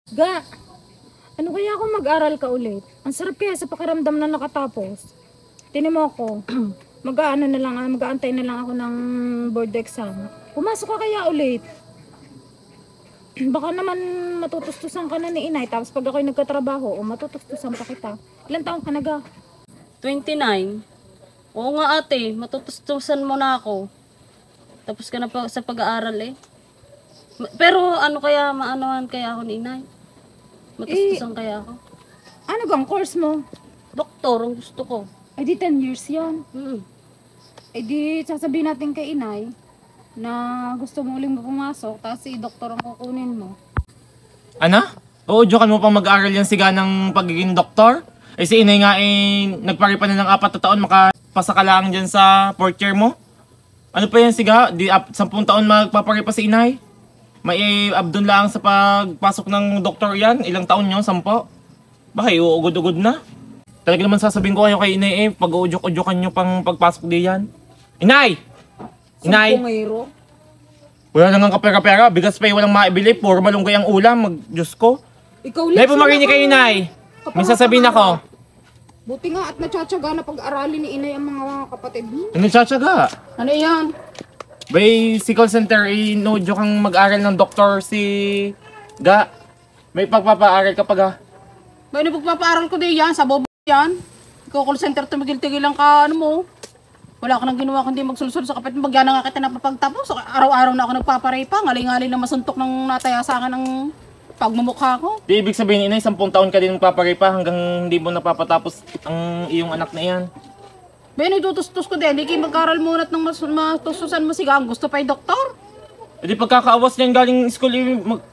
Ga, ano kaya kung mag-aral ka ulit? Ang sarap kaya sa pakiramdam na nakatapos. Tinan mo ako, mag-aano na lang, mag-aantay na lang ako ng board exam. Pumasok ka kaya ulit? Baka naman matutustusan ka na ni inay, tapos pag ako'y nagkatrabaho, o matutustusan pa kita. Ilan taong ka na ga? 29. Oo nga ate, matutustusan mo na ako. Tapos ka na pa sa pag-aaral eh. Pero ano kaya, maanohan kaya ako ni inay? Matutustusan kaya ako? Ano gang course mo? Doktor, ang gusto ko. Ay di 10 years yon. Hmm. Ay di sasabihin natin kay inay na gusto mo uling pumasok, tapos si doktor ang kukunin mo. Ano? Uudyukan mo pang mag-aaral yan siga ng pagiging doktor? Eh si inay nga nagparipa na ng 4 na taon, makapasa ka lang dyan sa 4th year mo? Ano pa yan siga? 10 taon magpaparipa si inay? May abdon lang sa pagpasok ng doktor yan? Ilang taon yun? 10? Baka iuugod-ugod na. Talaga naman sasabihin ko kayo kay inay pag-uudyok-udyokan nyo pang pagpasok di yan. Inay! Inay! Pungero? Wala nang kapera-pera, bigas pa walang maibili, puro malunggay ang ulam, Diyos ko. Ikaw Nay, pumarinig kayo, Nay. May sasabihin ako. Buti nga at natsatsaga na pag-aralin ni inay ang mga kapatid mo. Ano tsatsaga? Ano yan? Bay, si call center, inodyo kang mag-aral ng doktor si Ga. May pagpapaaral ka pa ga. Ba, ano pagpapaaral ko din yan? Sa bobo yan? Ikaw call center, tumigil-tigil lang ka, ano mo? Wala ka nang ginawa kundi magsulsul sa kapit. Bagyan na nga kita napapagtapos. Araw-araw na ako nagpaparay pa. Ngaling-ngaling na masuntok ng nataya sa akin ng pagmumukha ko. Di ibig sabihin, inay, 10 taon ka din magpaparay pa hanggang hindi mo napapatapos ang iyong anak na yan. Ba, itutustos ko din. Hindi kayo mag-aral muna at nang matustusan mo siga. Ang gusto pa yung doktor. E di pagkakaawas niyan galing school,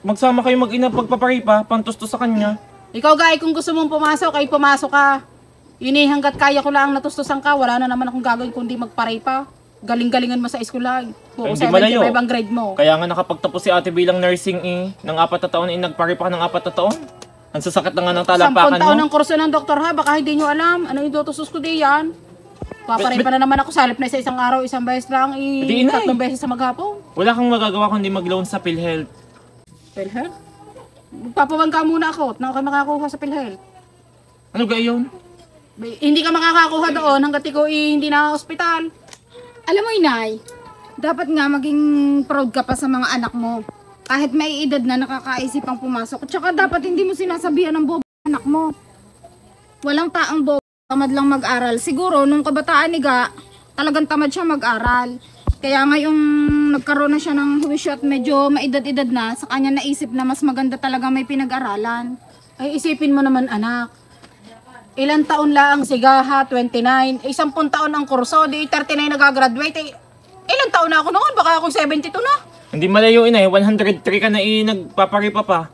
magsama kayo mag-ina pagpaparay pa, pantustos sa kanya. Ikaw, gay, kung gusto mong pumasok, ay pumasok ka. Yun eh, hanggat kaya ko lang natustusan ka, wala na naman akong gagawin kundi magparay pa. Galing-galingan mo sa eskwela. Ay, Buko hindi malayo. 75 ang grade mo. Kaya nga nakapagtapos si ate bilang nursing ng 4 na taon, nagpari pa ka ng 4 na taon. Ang sasakit na nga ng 10 talapakan taon mo. ng kurso ng doktor ha, baka hindi nyo alam. Ano yung tutustos ko di yan? Paparay pa na naman ako, salip na sa isang araw, isang beses lang, Di, inay. 3 beses sa maghapon. Wala kang magagawa kundi mag-loan sa PhilHealth. PhilHealth? Magpapabangka muna ako, at na ako makakuha sa PhilHealth. Ano ga yun? Hindi ka makakakuha doon hanggat ikaw hindi na ospital. Alam mo inay, dapat nga maging proud ka pa sa mga anak mo. Kahit may edad na nakakaisip ang pumasok. Tsaka dapat hindi mo sinasabihan ng bobo ang anak mo. Walang taang bobo, tamad lang mag-aral. Siguro nung kabataan ni Ga, talagang tamad siya mag-aral. Kaya ngayong nagkaroon na siya ng huwisyo at medyo maedad-edad na, sa kanya naisip na mas maganda talaga may pinag-aralan. Ay isipin mo naman anak. Ilang taon lang siga ha, 29. 10 taon ang kurso, di 39 nagagraduate. Ilang taon na ako noon, baka akong 72 na. Hindi malayo inay, 103 ka na nagpaparipa pa.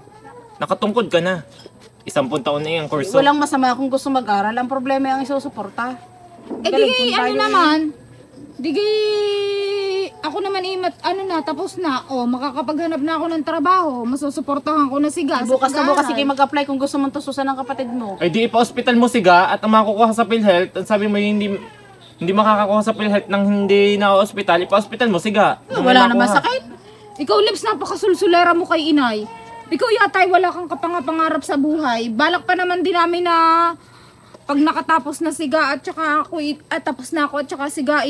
Nakatungkod ka na. 10 taon na yung kurso. Walang masama kung gusto mag-aral. Ang problema ang isusuporta. Eh di, ano naman, di ako naman tapos na, makakapaghanap na ako ng trabaho, masusuportahan ko na si Ga. Bukas na bukas sige mag-apply kung gusto mong tususan ng kapatid mo. Ay di ipa-hospital mo si Ga at ang makukuha sa PhilHealth, ang sabi mo hindi makakakuha sa PhilHealth nang hindi na-hospital, ipa-hospital mo si Ga. Wala naman sakit. Ikaw, Lips, napakasulsulera mo kay inay. Ikaw yata ay wala kang kapangapangarap sa buhay. Balak pa naman din namin na pag nakatapos na siga at saka ako tapos na ako at saka siga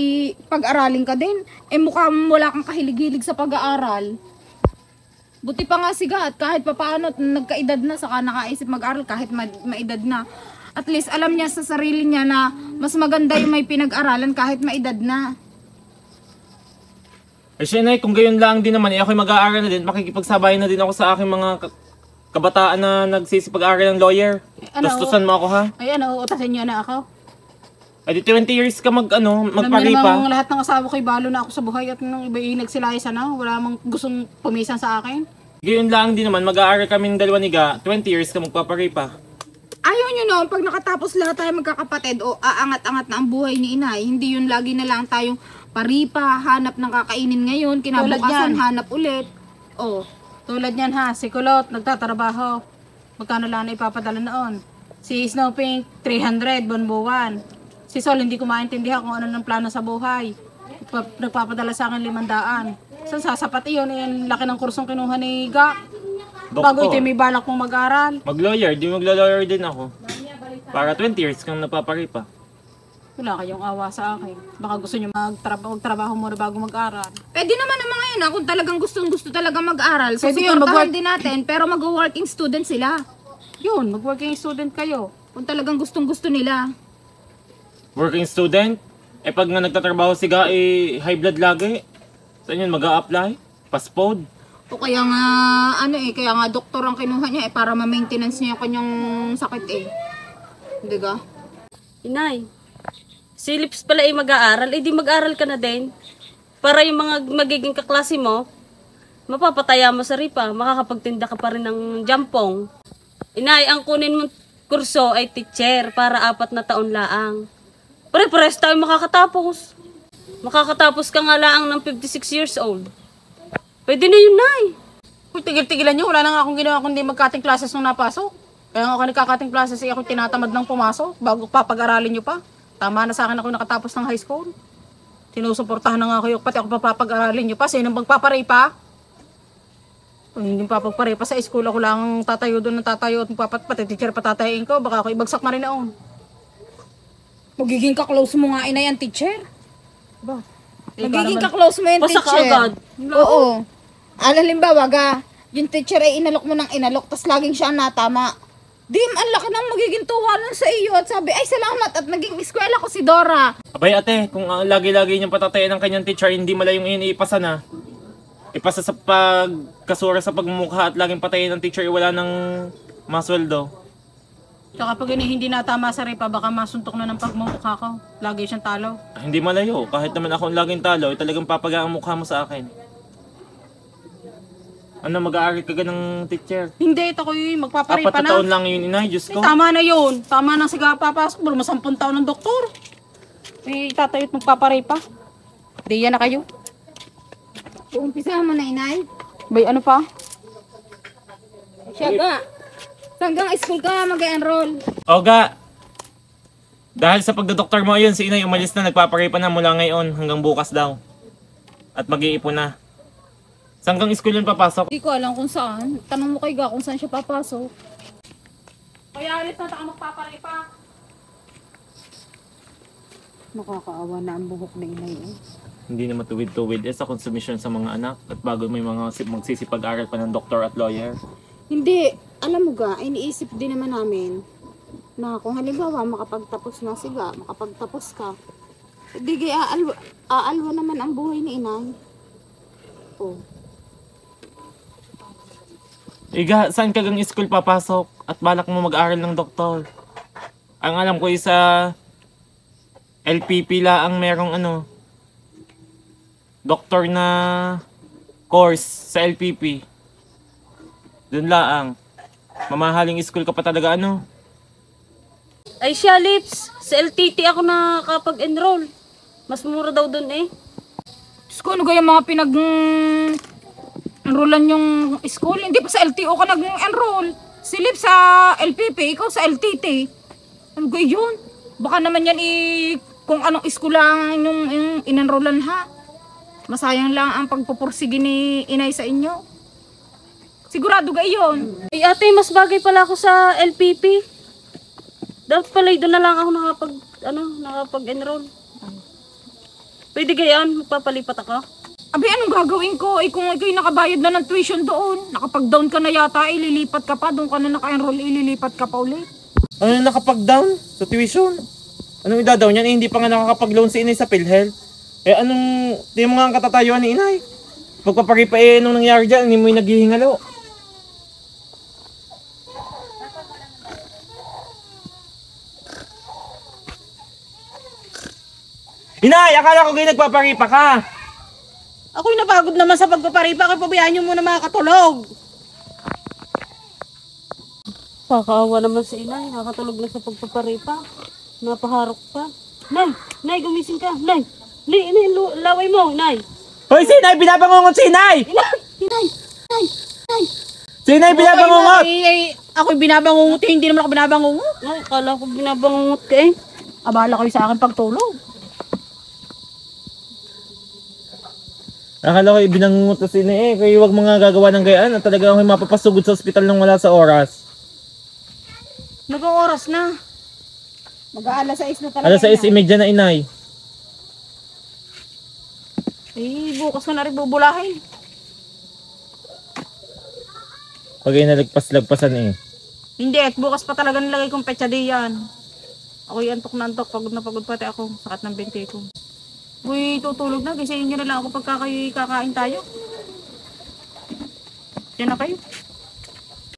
pag-aralin ka din. Mukhang wala kang kahilig-hilig sa pag-aaral. Buti pa nga siga at kahit papaano nagkaedad na saka nakaisip mag-aral kahit maedad na. At least alam niya sa sarili niya na mas maganda yung may pinag-aralan kahit maedad na. Eh siya inay, kung gayon lang din naman, ako'y mag-aaral na din, makikipagsabayan na din ako sa aking mga kabataan na nagsisipag-aaral ng lawyer. Ano? Tustusan mo ako ha? Ay ano, utasin niyo na ako. Ay di 20 years ka Alam niyo magparipa. namang lahat ng asawa ko'y balo na ako sa buhay at nung iba nagsilayas na, wala mang gustong pumisan sa akin. Gayon lang din naman, mag-aaral kami ng dalawa ni Ga, 20 years ka magpaparipa. Ayaw nyo no, pag nakatapos lahat tayo magkakapatid o aangat-angat na ang buhay ni inay, hindi yun lagi na lang tayong paripa, hanap ng kakainin ngayon, kinabukasan, yan. hanap ulit. Oh, Tulad niyan ha, si Kulot, nagtatrabaho. Magkano lang na ipapadala noon? Si Snowpink, 300, buwan-buwan. Si Sol, hindi ko maintindihan kung ano ng plano sa buhay. Nagpapadala sa akin 500. Saan sasapat iyon? Laki ng kursong kinuha ni Ga. Bago ito may balak mong mag-aral. Mag-lawyer, di magla-lawyer din ako. Para 20 years kang napaparipa. Wala kayong awa sa akin. Baka gusto nyo magtrabaho muna bago mag-aral. Pwede naman ang mga yan, kung talagang gusto talaga mag-aral. So, Pwede yun, suportahan din natin, pero mag-working student sila. Yun, mag-working student kayo. Kung talagang gusto nila. Working student? Eh pag nga nagtatrabaho siga, high blood lagi. Saan yun, mag-a-apply? Paspod? O kaya nga, kaya nga doktor ang kinuha niya para ma-maintenance niya yung kanyang sakit Hindi ka? Inay, si Lips pala ay mag-aaral, di mag-aaral ka na din. Para yung mga magiging kaklase mo, mapapataya mo sa ripa, makakapagtinda ka pa rin ng jampong. Inay, ang kunin mong kurso ay teacher para 4 na taon laang. Pare-pares tayo makakatapos. Makakatapos ka nga laang ng 56 years old. Pwede na yun, Nay. Kung tigil-tigilan nyo, wala na nga akong ginawa kundi mag-cutting classes nung napasok. Kaya nga ako nagka-cutting classes, ako tinatamad ng pumasok bago papag-aralin nyo pa. Tama na sa akin ako nakatapos ng high school. Sinusuportahan na nga kayo, pati ako papag-aralin nyo pa. Sino magpaparay pa? Kung hindi papagparay pa sa school, ako lang tatayo doon ng tatayo at pati teacher patatayin ko. Baka ako ibagsak na rin noon. Magiging ka-close mo nga inay ang teacher. Ba? Magiging ka-close mo yung Basta ka teacher. agad. Oo. Halimbawa, yung teacher ay inalok mo ng inalok, tas laging siya ang natama. Di, ang laki ng magiging tuwanan sa iyo at sabi, ay salamat at naging eskwela ko si Dora. Abay ate, kung lagi-lagi niyang patatayan ng kanyang teacher, hindi malayong ipasa na. Ipasa sa pagkasura sa pagmumukha at laging patayin ng teacher, wala nang masweldo. Tsaka pag hindi natama sa ripa, baka masuntok na ng pagmumukha ko. Lagi siyang talo. Hindi malayo, kahit naman ako ang laging talo, talagang papaga ang mukha mo sa akin. Ano, mag-aaral ka ng teacher? Hindi, ito ko yun. 4 Magpaparipa na taon na. lang yun, inay, Diyos ko. Tama na yun. Tama na siga papasok. Bro, 10 taon ng doktor. Tatayo't magpaparipa. Di yan na kayo. Uumpisa mo na inay. Bay, ano pa? Siya ka. Hanggang school ka mag-enroll. Oga, dahil sa pagdodoktor mo ayun, si inay umalis na, nagpaparipa na mula ngayon hanggang bukas daw. At mag-iipon na. Saan hanggang school yun papasok? Hindi ko alam kung saan. Tanong mo kay Ga kung saan siya papasok. Kaya alit na taka magpaparipa. Makakaawa na ang buhok na inay. Hindi na matuwid-tuwid sa konsumisyon sa mga anak at bago may mga magsisipag-aral pa ng doktor at lawyer. Hindi. Alam mo Ga, iniisip din naman namin na kung halimbawa makapagtapos na si Ga, makapagtapos ka, di aalwa naman ang buhay ni inay. Oh. Iga, saan ka gang school papasok at balak mo mag-aral ng doktor? Ang alam ko isa LPP la ang merong doktor na course sa LPP. Doon laang. Mamahaling school ka pa talaga Ay siya, Lips. Sa LTT ako nakakapag-enroll. Mas mura daw dun Diyos ko, ano kaya mga enrollan yung school? Hindi pa sa LTO ka nag-enroll. Silip sa LPP, ikaw sa LTT. Ano kaya yun? Baka naman yan kung anong school lang yung inenrollan ha. Masayang lang ang pagpupursige ni inay sa inyo. Sigurado ka yun. Ay ate, mas bagay pala ako sa LPP. Dapat pala doon na lang ako nakapag-enroll. Pwede gayon, magpapalipat ako. Abi, anong gagawin ko? Kung ikaw'y nakabayad na ng tuition doon, nakapag-down ka na yata, ililipat ka pa, doon ka na naka-enroll, ililipat ka pa ulit. Ano nakapag-down sa tuition? Anong idadaw niyan? Hindi pa nga nakakapag-loan si inay sa PhilHealth. Di mo nga ang katatayuan ni inay. Pagpaparipa nung nangyari dyan, hindi mo yung naghihingalo. Inay, akala ko kayo nagpaparipa ka. Ako'y napagod naman sa pagpaparipa. Ako'y pabayaan nyo muna makakatulog. Kakaawa naman si inay, nakatulog na sa pagpaparipa. Napaharok pa. Nay, gumising ka. Nay, laway mo, Nay. Hoy, si inay, binabangungot si inay! Inay. Si inay, binabangungot! Ako'y binabangungot. Hindi naman ako binabangungot. Ay, kala ko binabangungot ka Abala kayo sa akin pagtulog. Akala ko ibinangutos ini eh. Kaya huwag mga gagawa ng gayaan at talaga ako mapapasugod sa ospital nang wala sa oras. Nag-oras na. Mag-aalas 6 na talaga. Alas 6:30 na inay. Eh, bukas ko na rin bubulahin. Pag inalagpas-lagpasan eh. Hindi, at bukas pa talaga nilagay kong petsa di yan. Ako'y antok na antok, pagod na pagod pati ako. Sakat ng binti ko. Uy, tutulog na. Gisingin nyo na lang ako pagka kayo kakain tayo. Diyan na kayo.